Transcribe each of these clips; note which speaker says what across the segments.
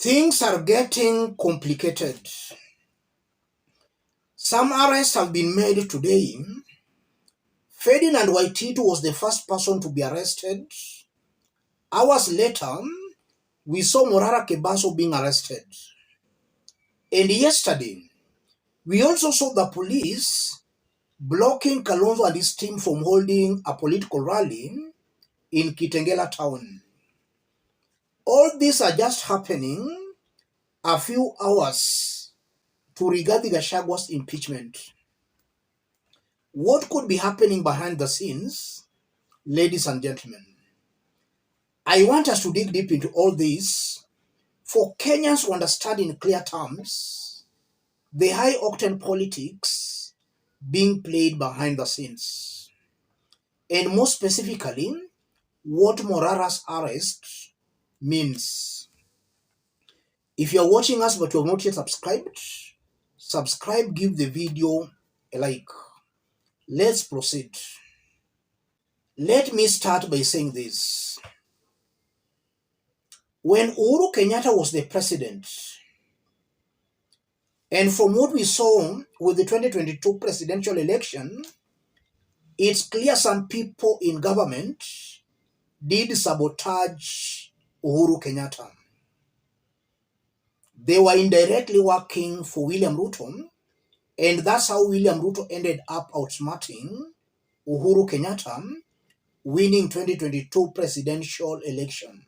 Speaker 1: Things are getting complicated. Some arrests have been made today. Ferdinand Waititu was the first person to be arrested. Hours later, we saw Morara being arrested. And yesterday, we also saw the police blocking Kalonzo and his team from holding a political rally in Kitengela town. All these are just happening a few hours to Rigathi Gachagwa's impeachment. What could be happening behind the scenes, ladies and gentlemen? I want us to dig deep into all this for Kenyans to understand in clear terms the high-octane politics being played behind the scenes, and more specifically, what Morara's arrest means. If you're watching us but you have not yet subscribed, subscribe, give the video a like. Let's proceed. Let me start by saying this. When Uhuru Kenyatta was the president, and from what we saw with the 2022 presidential election, it's clear some people in government did sabotage Uhuru Kenyatta. They were indirectly working for William Ruto, and that's how William Ruto ended up outsmarting Uhuru Kenyatta, winning 2022 presidential election.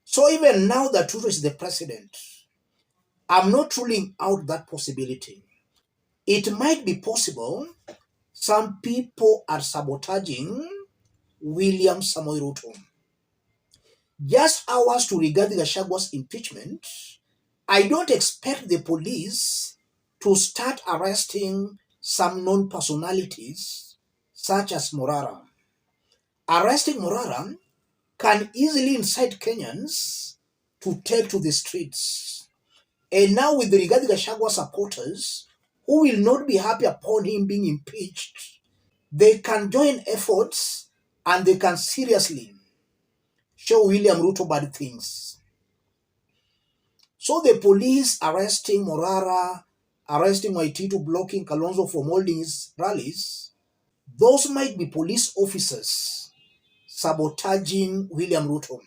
Speaker 1: So even now that Ruto is the president, I'm not ruling out that possibility. It might be possible some people are sabotaging William Samoei Ruto. Just hours to Rigathi Gachagwa's impeachment, I don't expect the police to start arresting some known personalities such as Morara. Arresting Morara can easily incite Kenyans to take to the streets. And now with the Rigathi Gachagua supporters who will not be happy upon him being impeached, they can join efforts and they can seriously show William Ruto bad things. So the police arresting Morara, arresting Waititu, blocking Kalonzo from holding his rallies, those might be police officers sabotaging William Ruto.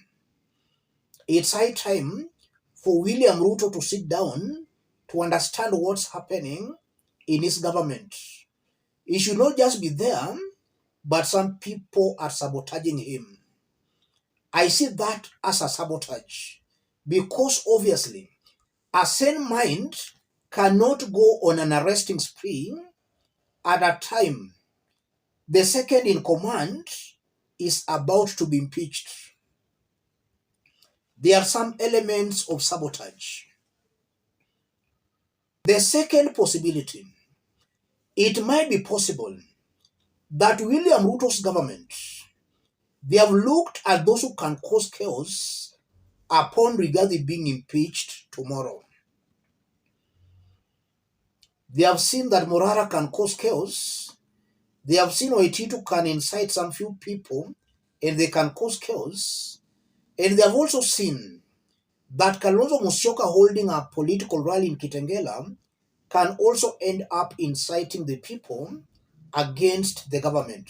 Speaker 1: It's high time for William Ruto to sit down to understand what's happening in his government. He should not just be there, but some people are sabotaging him. I see that as a sabotage because obviously a sane mind cannot go on an arresting spree at a time the second in command is about to be impeached. There are some elements of sabotage. The second possibility, it might be possible that William Ruto's government, they have looked at those who can cause chaos upon Rigathi being impeached tomorrow. They have seen that Morara can cause chaos. They have seen Waititu can incite some few people and they can cause chaos. And they have also seen that Kalonzo Musyoka holding a political rally in Kitengela can also end up inciting the people against the government.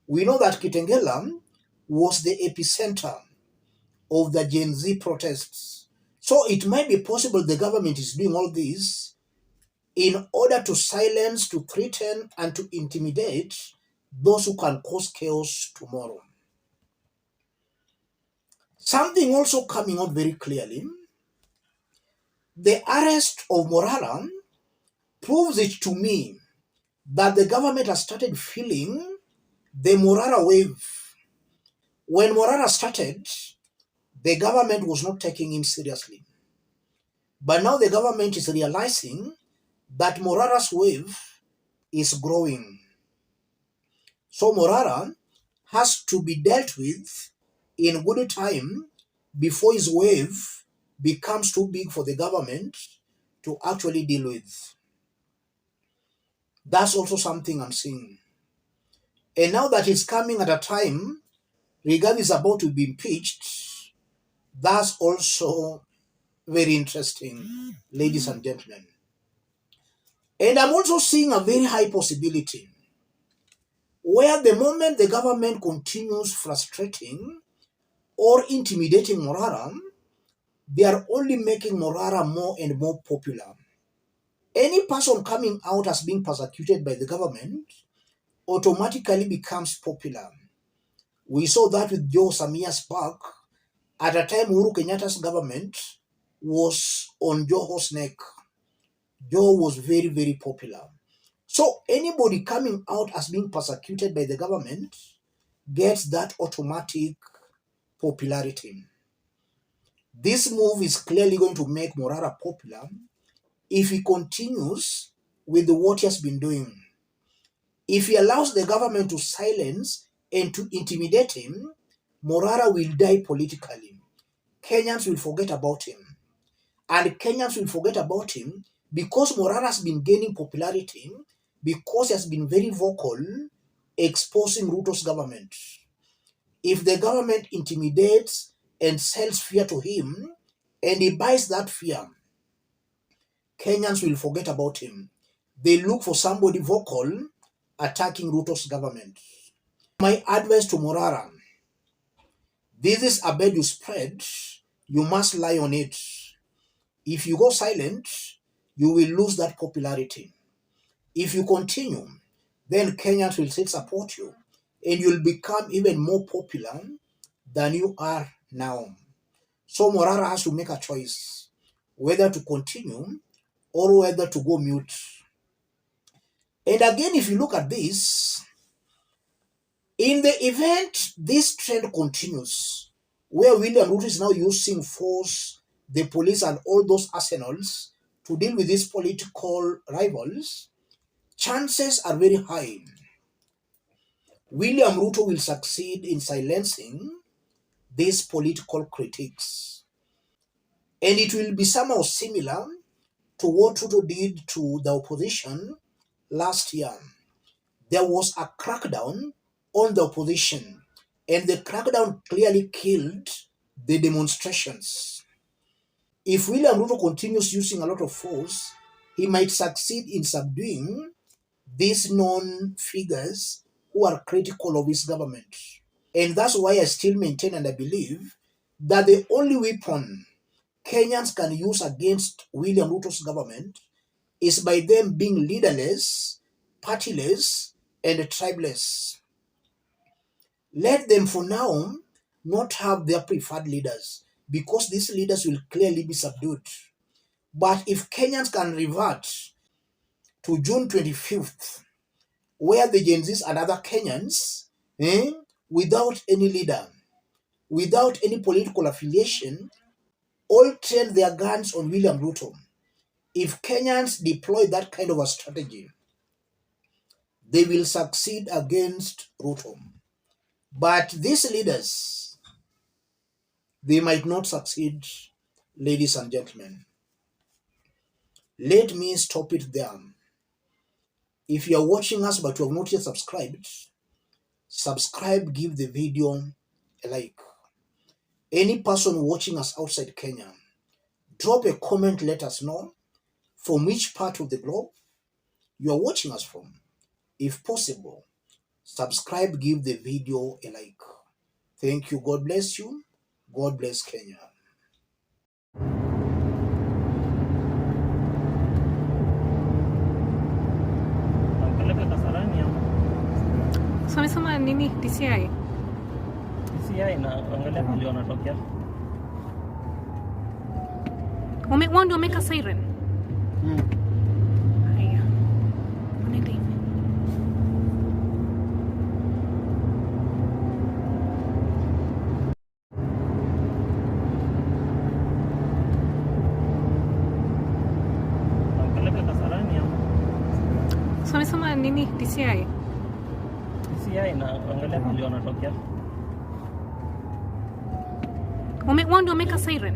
Speaker 1: We know that Kitengela was the epicenter of the Gen Z protests. So it might be possible the government is doing all this in order to silence, to threaten, and to intimidate those who can cause chaos tomorrow. Something also coming out very clearly, the arrest of Morara proves it to me that the government has started feeling the Morara wave. When Morara started, the government was not taking him seriously. But now the government is realizing that Morara's wave is growing. So Morara has to be dealt with in good time before his wave becomes too big for the government to actually deal with. That's also something I'm seeing. And now that it's coming at a time Rigathi is about to be impeached, that's also very interesting, ladies and gentlemen. And I'm also seeing a very high possibility where the moment the government continues frustrating or intimidating Morara, they are only making Morara more and more popular. Any person coming out as being persecuted by the government automatically becomes popular. We saw that with Joe Samia's back at a time Uhuru Kenyatta's government was on Joho's neck. Joe was very, very popular. So anybody coming out as being persecuted by the government gets that automatic popularity. This move is clearly going to make Morara popular if he continues with what he has been doing. If he allows the government to silence and to intimidate him, Morara will die politically. Kenyans will forget about him. And Kenyans will forget about him because Morara has been gaining popularity because he has been very vocal exposing Ruto's government. If the government intimidates and sells fear to him and he buys that fear, Kenyans will forget about him. They look for somebody vocal attacking Ruto's government. My advice to Morara, this is a bed you spread, you must lie on it. If you go silent, you will lose that popularity. If you continue, then Kenyans will still support you and you'll become even more popular than you are now. So Morara has to make a choice whether to continue or whether to go mute. And again, if you look at this, in the event this trend continues, where William Ruto is now using force, the police and all those arsenals to deal with these political rivals, chances are very high William Ruto will succeed in silencing these political critics. And it will be somehow similar to what Ruto did to the opposition last year. There was a crackdown on the opposition, and the crackdown clearly killed the demonstrations. If William Ruto continues using a lot of force, he might succeed in subduing these known figures who are critical of his government. And that's why I still maintain and I believe that the only weapon Kenyans can use against William Ruto's government is by them being leaderless, partyless, and tribeless. Let them for now not have their preferred leaders because these leaders will clearly be subdued. But if Kenyans can revert to June 25th, where the Gen Zs and other Kenyans, without any leader, without any political affiliation, all train their guns on William Ruto. If Kenyans deploy that kind of a strategy, they will succeed against Ruto. But these leaders, they might not succeed, ladies and gentlemen. Let me stop it there. If you are watching us but you have not yet subscribed, subscribe, give the video a like. Any person watching us outside Kenya, drop a comment, let us know from which part of the globe you are watching us from. If possible, subscribe, give the video a like. Thank you. God bless you. God bless Kenya.
Speaker 2: So amesema nini DCI?
Speaker 3: DCI na angalia pale wanatokea.
Speaker 2: Wao ndio wameka siren. Haya. Wanaenda hivi.
Speaker 3: Angalia Kasarani hapo.
Speaker 2: So amesema nini DCI?
Speaker 3: DCI na angalia pale wanatokea.
Speaker 2: Wao ndio wameka siren.